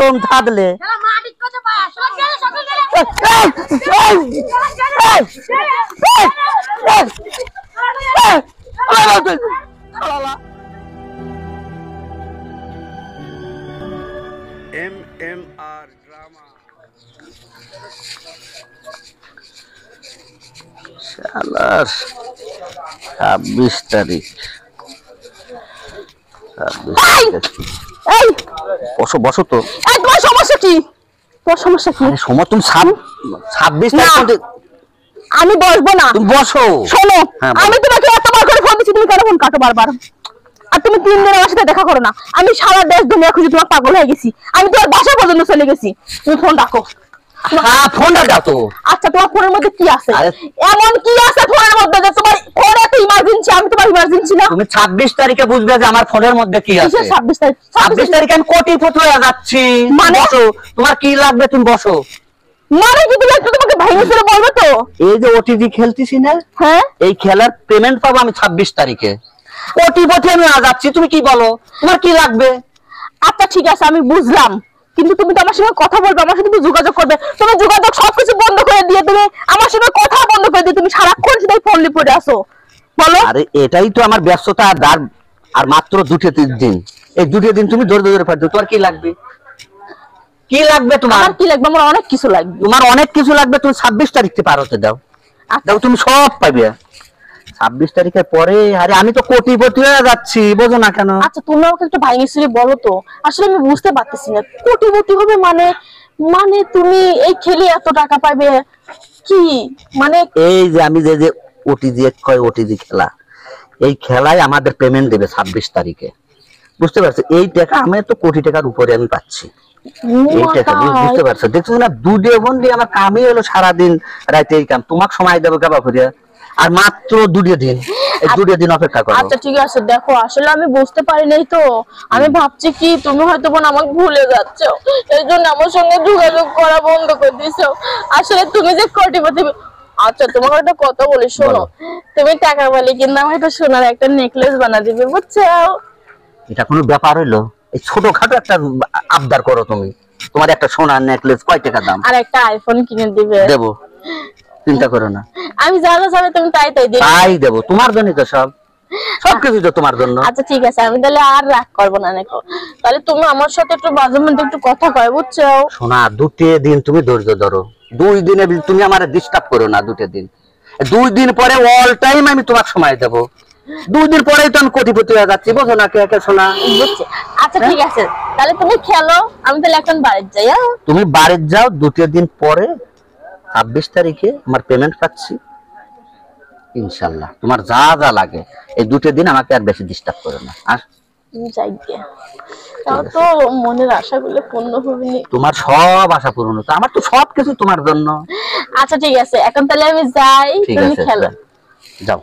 গরম থাকলে MMR drama. 26 তারিখ। বসো বসো তো। তোমার সমস্যা কি? তোমার সমস্যা কি? সময় তুমি 26 তারিখ। আমি বসবো না। তুমি বসো। শোনো, আমি তোমাকে এতবার করে ফোন দিচ্ছি, তুমি কেন ফোন কাটো বারবার? আর তুমি 3 দিন আমার সাথে দেখা করো না। আমি সারা দেশ দুনিয়া খুঁজে তোমার পাগল হয়ে গেছি। আমি তোমার বাসা পর্যন্ত চলে গেছি। তুমি ফোন রাখো। হ্যাঁ, ফোনটা দাও তো। আচ্ছা, তোমার ফোনের মধ্যে কি আছে? এমন কি আছে ফোনের মধ্যে যে তোমার ফোন এত ইমার্জেন্সি? আমি তোমার ইমার্জেন্সি না? তুমি 26 তারিখে বুঝবে যে আমার ফোনের মধ্যে কি আছে। 26 তারিখ? 26 তারিখে আমি কোটিপতি হয়ে যাচ্ছি। মানে বসো, তোমার কি লাগবে তুমি বসো। মানে কি তুমি একটু তোমাকে ভাইয়া ছেড়ে বলবে তো? এই যে ওটিজি খেলতেছি না, হ্যাঁ, এই খেলার পেমেন্ট পাবো আমি 26 তারিখে। কোটিপতি আমি হয়ে যাচ্ছি, তুমি কি বলো, তোমার কি লাগবে? আচ্ছা ঠিক আছে, আমি বুঝলাম, কিন্তু তুমি তো আমার সঙ্গে কথা বলবে, আমার সাথে তুমি যোগাযোগ করবে। তুমি যোগাযোগ সবকিছু বন্ধ করে দিয়ে তুমি আমার সঙ্গে কথা বন্ধ করে দিয়ে তুমি সারাক্ষণ সেটাই ফোন নিয়ে পড়ে আসো, বলো। আরে এটাই তো আমার ব্যস্ততা। আর মাত্র 2-3 দিন, এই 2 দিন তুমি ধরে ধরে পারছো। তোমার কি লাগবে? কি লাগবে তোমার? আমার কি লাগবে? আমার অনেক কিছু লাগবে। তোমার অনেক কিছু লাগবে, তুমি 26 তারিখে পারতে দাও। দাও, তুমি সব পাবে 26 তারিখের পরে। আরে আমি তো কোটিপতি হয়ে যাচ্ছি, বোঝো না কেন? আচ্ছা, তুমি আমাকে একটু ভাইঙ্গিসিরি বলো তো, আসলে আমি বুঝতে পারতেছি না। কোটিপতি হবে মানে? মানে তুমি এই খেলে এত টাকা পাবে কি মানে? এই যে আমি যে ওটিজি ওটিজি খেলা, এই খেলায় আমাদের পেমেন্ট দেবে 26 তারিখে, বুঝতে পারছো? এই টাকা আমি তো কোটি টাকার উপরে আমি পাচ্ছি। এই টাকা বুঝতে পারছো? দেখছো না, দুধে বন্দি আমার কামই হলো সারাদিন রাতে এই কাম। তোমাকে সময় দেবো কাবা করিয়া, আর মাত্র 2 দিন। এই 2 দিন অপেক্ষা করো। আচ্ছা ঠিক আছে, দেখো আসলে আমি বুঝতে পারি নাই তো। আমি ভাবছি কি তুমি হয়তো আমাকে ভুলে যাচ্ছো, এই জন্য আমার সঙ্গে যোগাযোগ করা বন্ধ করে দিছো। আসলে তুমি যে কোটিপতি। আচ্ছা, তোমাকে একটা কথা বলি, শোনো। তুমি টাকা বলে কিন্তু আমার একটা সোনার একটা নেকলেস বানা দিবে, বুঝছো? এটা কোনো ব্যাপার হইলো? এই ছোটখাটো একটা আবদার করো তুমি। তোমার একটা সোনার নেকলেস কয় টাকা দাম? আর একটা আইফোন কিনে দিবে। দেবো, চিন্তা করো না। আমি যা যা চাইবে তুমি তাই তাই দিবে। তাই দেবো, তোমার জন্যই তো সবকিছু তো তোমার জন্য। আচ্ছা ঠিক আছে, আমি তাহলে আর রাগ করবো না। দেখো তাহলে তুমি আমার সাথে একটু মাঝে মধ্যে একটু কথা কয়, বুঝছো? শোনা, 2 দিন তুমি ধৈর্য ধরো। 2 দিনে তুমি আমার ডিস্টার্ব করো না। 2 দিন, 2 দিন পরে অল টাইম আমি তোমার সময় দেবো। 2 দিন পরেই তো আমি কোটিপতি হয়ে যাচ্ছি, বোঝো না? কে কে শোনা? আচ্ছা ঠিক আছে, তাহলে তুমি খেলো, আমি তাহলে এখন বাড়িতে যাই। তুমি বাড়িতে যাও। 2 দিন পরে 26 তারিখে আমার পেমেন্ট পাচ্ছি ইনশাল্লাহ। তোমার যা যা লাগে এই 2 দিন আমাকে আর বেশি ডিস্টার্ব করো না। আর যাই গিয়ে, তাও তো মনের আশাগুলো পূর্ণ হবে না। তোমার সব আশা পূরণ হতো, আমার তো সবকিছু তোমার জন্য। আচ্ছা ঠিক আছে, এখন তাহলে আমি যাই, তুমি খেলো। যাও।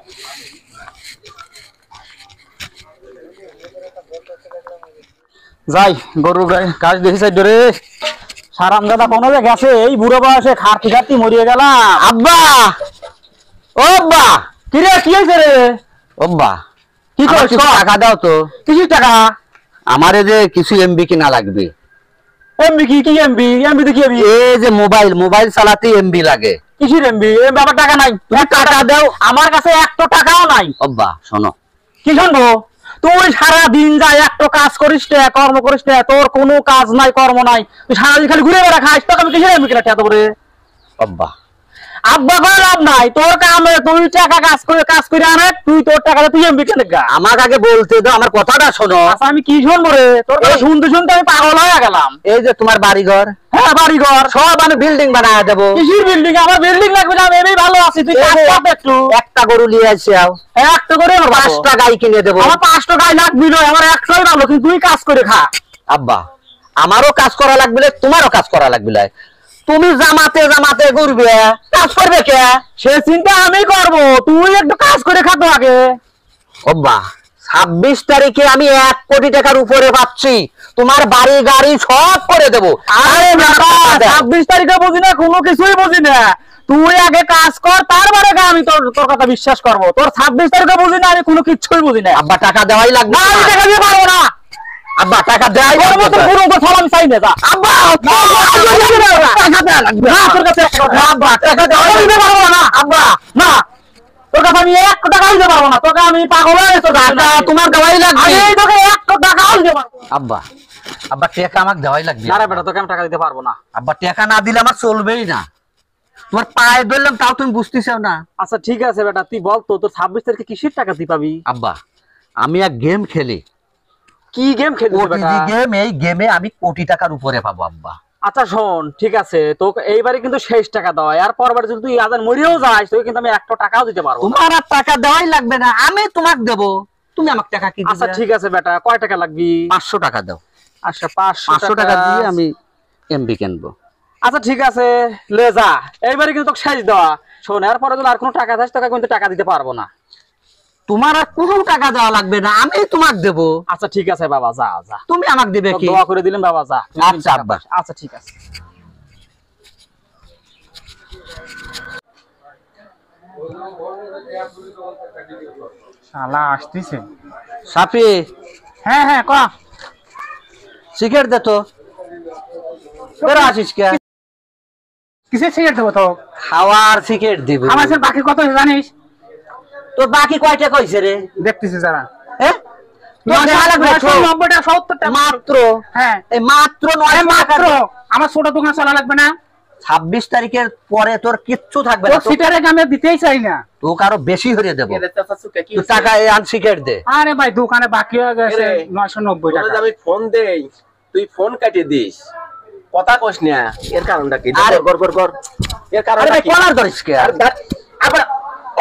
যাই, গরুর কাজ দেখি চাই ধরে সারাম দাদা কোনো যে গেছে, এই বুড়ো বয়সে খাটতি খাটতি মরিয়ে গেলাম। আব্বা, ও আব্বা, কি রে, কি হয়েছে রে? আব্বা, কি করছিস? টাকা দাও তো। কিসের টাকা? আমারে যে কিছু এমবি কিনা লাগবে। এমবি? কি এমবি? এমবি তো কি এমবি? এই যে মোবাইল চালাতে এমবি লাগে। কিসের এমবি? আমার টাকা নাই। তুমি টাকা দাও। আমার কাছে 1 টাকাও নাই। আব্বা শোনো। কি শুনবো? তুই সারা দিন যাই একটা কাজ করিস না, কর্ম করিস না, তোর কোনো কাজ নাই, কর্ম নাই, তুই সারাদিন খালি ঘুরে বেড়া খাস। তোকে আমি কিসের এমবি কিনা এত করে? আব্বা, আব্বা করে লাভ নাই, তোর কামে তুই টাকা কাজ করে আনে, তুই তোর টাকা তুই এমবি কেন? আমাকে আগে বলতে দাও, আমার কথাটা শোনো। আচ্ছা আমি কি শুনবো রে? তোর কথা শুনতে শুনতে আমি পাগল হয়ে গেলাম। এই যে তোমার বাড়িঘর। হ্যাঁ, বাড়িঘর সব আমি বিল্ডিং বানায় দেবো। কিসের বিল্ডিং? আমার বিল্ডিং লাগবে না, আমি এমনি ভালো আছি। তুই একটু একটা গরু নিয়ে আসে একটা করে 5টা গাই কিনে দেবো। আমার 5টা গাই লাগবে না, আমার 100ই ভালো, কিন্তু তুই কাজ করে খা। আব্বা, আমারও কাজ করা লাগবে, তোমারও কাজ করা লাগবে। তুমি জামাতে ঘুরবে, কাজ করবে কে? সে চিন্তা আমি করবো, তুই একটু কাজ করে খা তো আগে। আব্বা, 26 তারিখে আমি 1 কোটি টাকার উপরে পাচ্ছি, তোমার বাড়ি গাড়ি সব করে দেবো। আরে বাবা, 26 তারিখে বুঝি না, কোনো কিছুই বুঝি না। তুই আগে কাজ কর, তারপরে আমি তোর কথা বিশ্বাস করবো। তোর 26 তারিখে বুঝি না, আমি কোনো কিছুই বুঝি না। আব্বা, টাকা দেওয়াই লাগবে। আমি টাকা দিয়ে পারবো না। আব্বা টাকা দেয় তোর মতো পুরো কথা আমি চাই না যা আব্বা টাকা দেয়া লাগবে না তোর কাছে আব্বা টাকা দেওয়া দিতে পারবো না আব্বা না তোর কাছে আমি 1 টাকা দিতে পারবো না তোকে আমি পাগল হয়ে গেছি টাকা তোমার দেওয়াই লাগবে আমি তোকে 1 টাকা দিতে পারবো আব্বা আব্বা টাকা আমাকে দেওয়াই লাগবে না রে বেটা তোকে আমি টাকা দিতে পারবো না আব্বা টাকা না দিলে আমার চলবেই না তোমার পায়ে ধরলাম তাও তুমি বুঝতেছো না আচ্ছা ঠিক আছে বেটা তুই বল তো তোর 26 তারিখে কিসের টাকা তুই পাবি আব্বা আমি এক গেম খেলি কি গেম খেলিস বেটা ওটিজি গেম এই গেমে আমি কোটি টাকার উপরে পাবো আব্বা আচ্ছা শোন ঠিক আছে তোকে এইবারে কিন্তু শেষ টাকা দেওয়া আর পরবার যদি তুই আজান মরিয়েও যাস তোকে কিন্তু আমি 1 টাকাও দিতে পারবো না। তোমার আর টাকা দেওয়াই লাগবে না আমি তোমাকে দেবো তুমি আমাকে টাকা কি আচ্ছা দিবে ঠিক আছে বেটা কয় টাকা লাগবে 500 টাকা দাও আচ্ছা 500 টাকা দিয়ে আমি এমবি কিনবো আচ্ছা ঠিক আছে লে যা এইবারে কিন্তু তোকে শেষ দেওয়া শোন এর পরে যদি আর কোনো টাকা চাস তোকে কিন্তু টাকা দিতে পারবো না তোমার আর কোনো টাকা দেওয়া লাগবে না আমি তোমাকে দেবো আচ্ছা ঠিক আছে বাবা যা যা তুমি আমাকে দিবে তোকে কি দোয়া করে দিলাম বাবা যা তুই আচ্ছা, টাকা আব্বা। পাস। আচ্ছা ঠিক আছে শালা আসতেছে সাফি হ্যাঁ হ্যাঁ ক সিগারেট দে তো বেরো আসিস কে কিসের সিগারেট দেবো তো খাওয়ার সিগারেট দিবি আমার সে বাকি কত জানিস তোর বাকি কয় টাকা হইছে রে দেখতেছিস যারা হ্যাঁ তোর দেখা লাগবে তো। 90 টাকা 70 টাকা মাত্র হ্যাঁ এই মাত্র 900 টাকা মাত্র আমার ছোট দোকান চলা লাগবে না 26 তারিখের পরে তোর কিচ্ছু থাকবে না তোর সিটারে আমি দিতেই চাই না তোকে আরো বেশি হয়ে দেবো তুই টাকা এই আন সিগারেট দে আরে ভাই দোকানে বাকি হয়ে গেছে এরে, 990 টাকা আমি ফোন দেই তুই ফোন কাটিয়ে দিস কথা কস না এর কারণটা কি আরে, গর গর গর এর আরে কারণটা ভাই কি কলার ধরিস কে আর ধ্যাৎ, আবার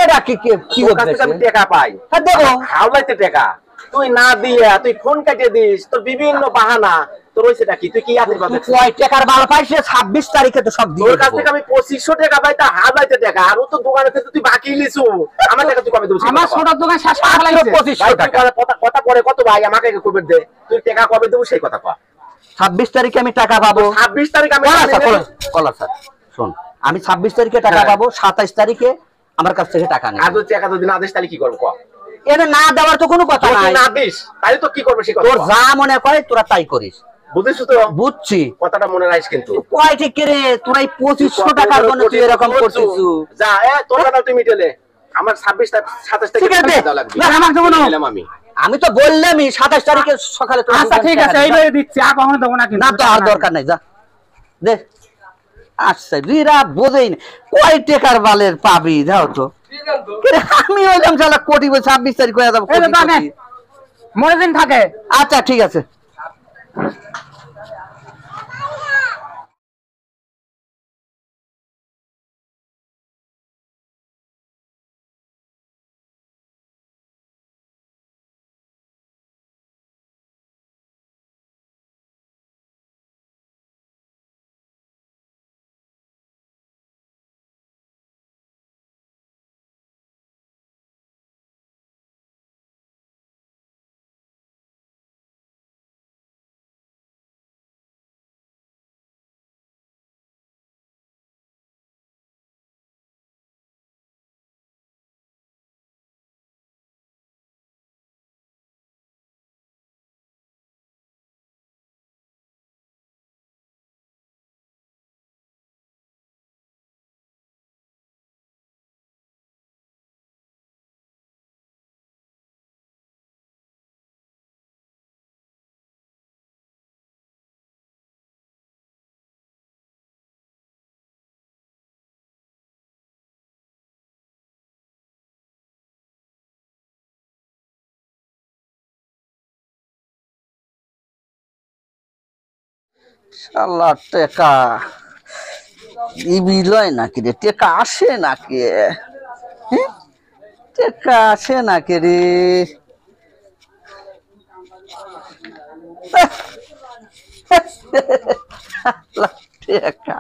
এটা কি তোর কাছ থেকে আমি টাকা পাই হ্যাঁ, দেবো। হাওলাইতে টাকা তুই না দিয়ে তুই ফোন কাটিয়ে দিস তোর বিভিন্ন বাহানা তোর হইছেটা কি তুই কি আশীর্বাদ তুই দেখছিস? কয় টাকার মাল পাইছিস 26 তারিখে তো সব দিয়ে তোর কাছ দেবো। থেকে আমি 2500 টাকা পাই তা হাজাইতে টাকা আর ও তো দোকানে থেকে তুই বাকি লিছু আমার টাকা তুই কবে দিবি আমার ছোট দোকান শেষ করা মাত্র লাগছে 2500 ভাই তুই টাকা কথা পরে কত ভাই আমাকে কবে দে তুই টাকা কবে দেবো সেই কথা কয় 26 তারিখে আমি টাকা পাবো 26 তারিখ আমি কলার স্যার শোন আমি 26 তারিখে টাকা হ্যাঁ। পাবো 27 তারিখে আমার কাছ থেকে টাকা নেই আর যদি টাকা যদি না দিস তাহলে কি করবো কয়? এটা না দেওয়ার তো কোনো কথা যদি নাই না দিস তাহলে তো কি করবে সেই কথা তোর কয়। যা মনে করে তোরা তাই করিস বুঝিস তো বুঝছি কথাটা মনে রাখিস কিন্তু কয় ঠিক রে তোরা এই 2500 টাকার জন্য তুই এরকম করছিস যা তোর কথা তুই মিটেলে আমার 26 27 ঠিক আছে, তারিখে দেওয়া লাগবে না, আমার দেবো না। দিলাম আমি আমি তো বললামই 27 তারিখে সকালে তোর আচ্ছা ঠিক আছে এইভাবে দিচ্ছি আর কখনো দেবো না কিন্তু না তো আর দরকার নাই যা দে আচ্ছা রিরা বোঝেই না কয় টাকার বালের পাবি যাও তো কিরে, আমি হইলাম শালা কোটি 26 তারিখ হয়ে যাবো এই কোটি, তো থাকে। কোটি। মনে দিন থাকে আচ্ছা ঠিক আছে শালা টাকা দিবিলয় নাকি রে টাকা আসে নাকি হ্যাঁ? টাকা আসে নাকি রে শালা টাকা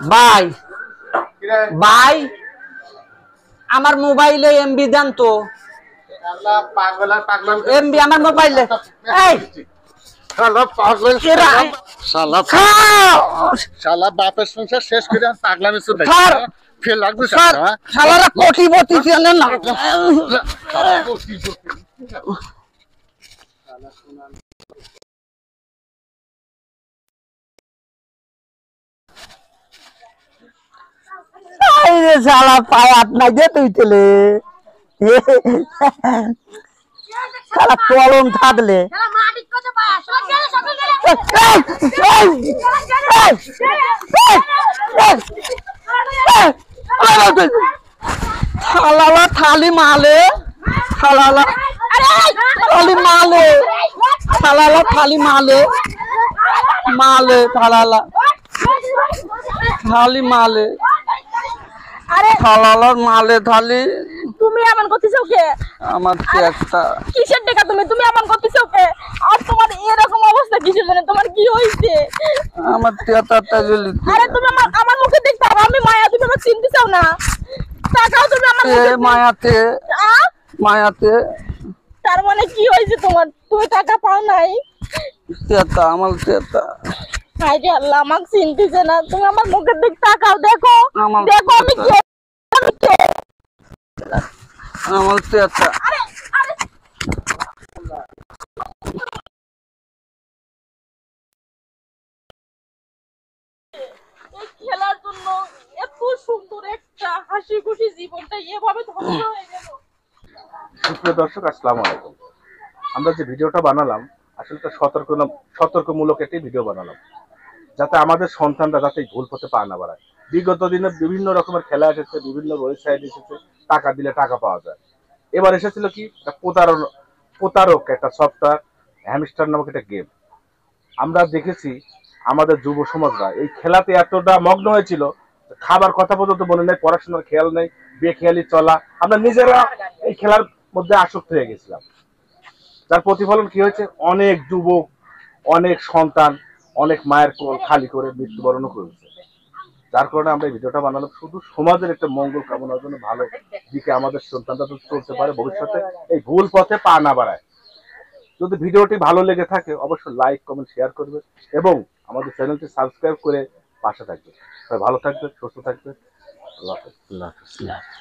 ভাই ভাই আমার মোবাইলে এমবি দেন তো এমবি আমার মোবাইলে এই শালা পাগল এরা শালা শালা বাপের সংসার শেষ করে আর পাগলামি শুরু স্যার ফের লাগবে স্যার শালারা কোটিপতি ছিলেন না এই রে শালা পায় আপনার যে তুই তেলে শালা কলম থাকলে থালালা থালি মালে থালালা থালি মালে থালালা থালি মালে মালে থালালা থালি মালে আরে থালালার মালে থালি তুমি এমন করতেছো কে? আমার একটা কিসের টাকা তুমি এমন করতেছো কে? আর তোমার এরকম অবস্থা কিসের জন্য? তোমার কি হইছে? আমার তিয়াতাটা গেলি আরে তুমি আমার মুখে দেখতে হবে, আমি মায়া, তুমি আমাকে চিনতে চাও না? টাকাও তুমি আমার মুখে মায়াতে মায়াতে তার মানে কি হইছে তোমার? তুমি টাকা পাও নাই? তিয়াতা আমার তিয়াতা হায় রে আল্লাহ, আমাকে চিনতেছে না। তুমি আমার মুখের দিক তাকাও, দেখো আমার দেখো আমি কে, আমি কে। আমার তিয়াতা আরে আরে এই খেলার জন্য এত সুন্দর একটা হাসি খুশি জীবনটা এভাবে ধ্বংস হয়ে গেল। সুপ্রিয় দর্শক, আসসালামু আলাইকুম। আমরা যে ভিডিওটা বানালাম আসলে একটা সতর্কমূলক একটি ভিডিও বানালাম, যাতে আমাদের সন্তানরা যাতে ভুল পথে পা না বাড়ায়। বিগত দিনে বিভিন্ন রকমের খেলা এসেছে, বিভিন্ন ওয়েবসাইট এসেছে, টাকা দিলে টাকা পাওয়া যায়। এবার এসেছিল কি একটা প্রতারক একটা সফটওয়্যার, হ্যামস্টার নামক একটা গেম। আমরা দেখেছি আমাদের যুব সমাজরা এই খেলাতে এতটা মগ্ন হয়েছিল, খাবার কথা পর্যন্ত মনে নেই, পড়াশোনার খেয়াল নেই, বেখেয়ালি চলা। আমরা নিজেরা এই খেলার মধ্যে আসক্ত হয়ে গেছিলাম। যার প্রতিফলন কি হয়েছে, অনেক যুবক, অনেক সন্তান, অনেক মায়ের কোল খালি করে মৃত্যুবরণ করেছে। যার কারণে আমরা এই ভিডিওটা বানালাম শুধু সমাজের একটা মঙ্গল কামনার জন্য, ভালো দিকে আমাদের সন্তানরা চলতে পারে, ভবিষ্যতে এই ভুল পথে পা না বাড়ায়। যদি ভিডিওটি ভালো লেগে থাকে অবশ্যই লাইক, কমেন্ট, শেয়ার করবে এবং আমাদের চ্যানেলটি সাবস্ক্রাইব করে পাশে থাকবে। সবাই ভালো থাকবে, সুস্থ থাকবে। আল্লাহ হাফেজ।